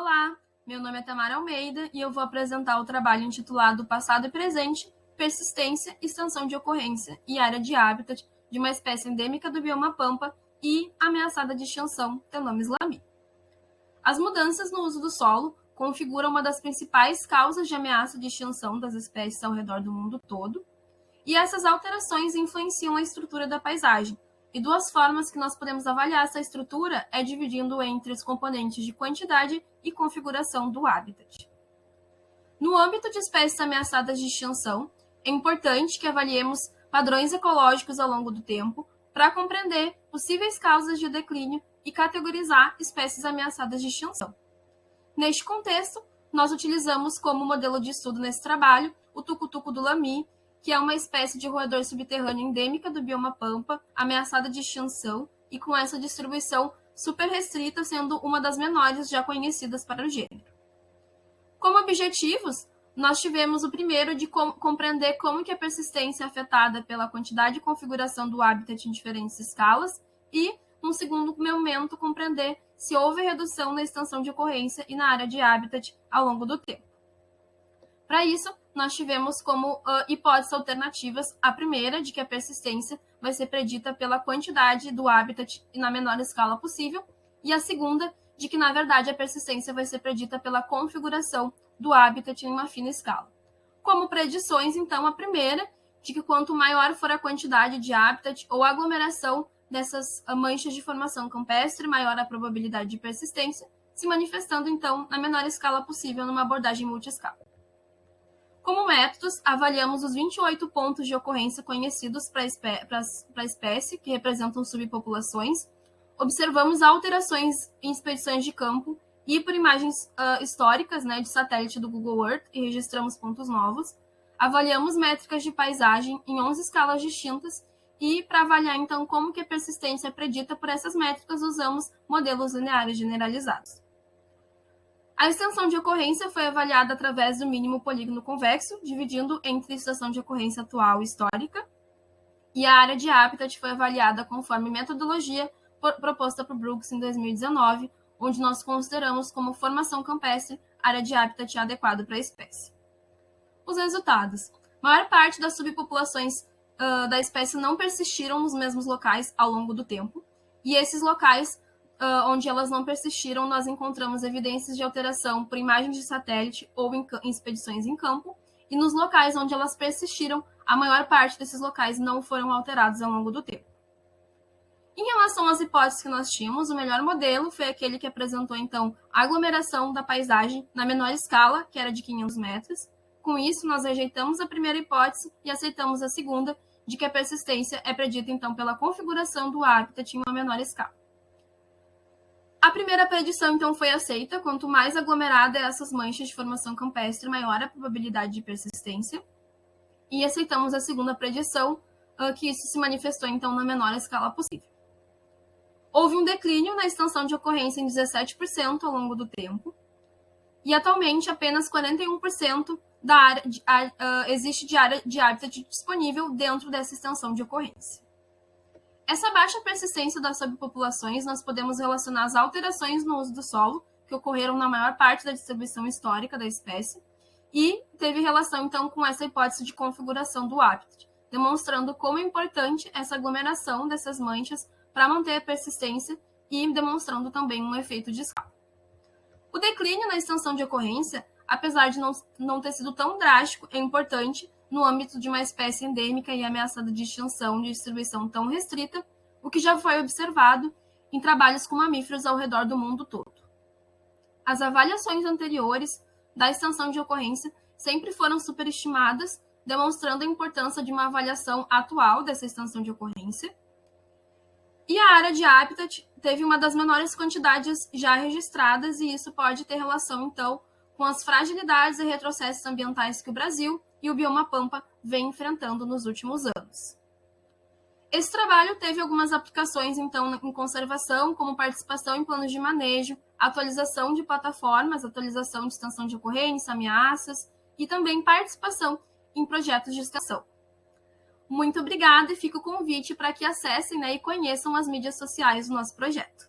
Olá, meu nome é Tamara Almeida e eu vou apresentar o trabalho intitulado Passado e Presente, Persistência, Extensão de Ocorrência e Área de Hábitat de uma espécie endêmica do bioma Pampa e ameaçada de extinção, Telomes lami. As mudanças no uso do solo configuram uma das principais causas de ameaça de extinção das espécies ao redor do mundo todo, e essas alterações influenciam a estrutura da paisagem. E duas formas que nós podemos avaliar essa estrutura é dividindo entre os componentes de quantidade e configuração do habitat. No âmbito de espécies ameaçadas de extinção, é importante que avaliemos padrões ecológicos ao longo do tempo para compreender possíveis causas de declínio e categorizar espécies ameaçadas de extinção. Neste contexto, nós utilizamos como modelo de estudo nesse trabalho o tucutuco do lami, que é uma espécie de roedor subterrâneo endêmica do bioma Pampa, ameaçada de extinção e com essa distribuição super restrita, sendo uma das menores já conhecidas para o gênero. Como objetivos, nós tivemos o primeiro de compreender como que a persistência é afetada pela quantidade e configuração do habitat em diferentes escalas e, num segundo momento, compreender se houve redução na extensão de ocorrência e na área de habitat ao longo do tempo. Para isso, nós tivemos como hipóteses alternativas a primeira, de que a persistência vai ser predita pela quantidade do habitat na menor escala possível, e a segunda, de que, na verdade, a persistência vai ser predita pela configuração do habitat em uma fina escala. Como predições, então, a primeira, de que quanto maior for a quantidade de habitat ou aglomeração dessas manchas de formação campestre, maior a probabilidade de persistência, se manifestando, então, na menor escala possível numa abordagem multiescala. Como métodos, avaliamos os 28 pontos de ocorrência conhecidos para a espécie, que representam subpopulações, observamos alterações em expedições de campo e por imagens históricas, de satélite do Google Earth, e registramos pontos novos, avaliamos métricas de paisagem em 11 escalas distintas e, para avaliar, então, como que a persistência é predita por essas métricas, usamos modelos lineares generalizados. A extensão de ocorrência foi avaliada através do mínimo polígono convexo, dividindo entre a estação de ocorrência atual e histórica, e a área de habitat foi avaliada conforme metodologia proposta por Brooks em 2019, onde nós consideramos como formação campestre área de habitat adequada para a espécie. Os resultados. A maior parte das subpopulações da espécie não persistiram nos mesmos locais ao longo do tempo, e esses locais onde elas não persistiram, nós encontramos evidências de alteração por imagens de satélite ou em expedições em campo, e nos locais onde elas persistiram, a maior parte desses locais não foram alterados ao longo do tempo. Em relação às hipóteses que nós tínhamos, o melhor modelo foi aquele que apresentou, então, a aglomeração da paisagem na menor escala, que era de 500 metros. Com isso, nós rejeitamos a primeira hipótese e aceitamos a segunda, de que a persistência é predita, então, pela configuração do habitat em uma menor escala. A primeira predição, então, foi aceita. Quanto mais aglomerada essas manchas de formação campestre, maior a probabilidade de persistência. E aceitamos a segunda predição, que isso se manifestou, então, na menor escala possível. Houve um declínio na extensão de ocorrência em 17% ao longo do tempo. E, atualmente, apenas 41% da área existe de área de habitat disponível dentro dessa extensão de ocorrência. Essa baixa persistência das subpopulações nós podemos relacionar às alterações no uso do solo, que ocorreram na maior parte da distribuição histórica da espécie, e teve relação, então, com essa hipótese de configuração do habitat, demonstrando como é importante essa aglomeração dessas manchas para manter a persistência e demonstrando também um efeito de escala. O declínio na extensão de ocorrência, apesar de não ter sido tão drástico, é importante no âmbito de uma espécie endêmica e ameaçada de extinção de distribuição tão restrita, o que já foi observado em trabalhos com mamíferos ao redor do mundo todo. As avaliações anteriores da extensão de ocorrência sempre foram superestimadas, demonstrando a importância de uma avaliação atual dessa extensão de ocorrência. E a área de habitat teve uma das menores quantidades já registradas, e isso pode ter relação, então, com as fragilidades e retrocessos ambientais que o Brasil e o bioma Pampa vem enfrentando nos últimos anos. Esse trabalho teve algumas aplicações, então, em conservação, como participação em planos de manejo, atualização de plataformas, atualização de extensão de ocorrência, ameaças, e também participação em projetos de extensão. Muito obrigada e fica o convite para que acessem e conheçam as mídias sociais do nosso projeto.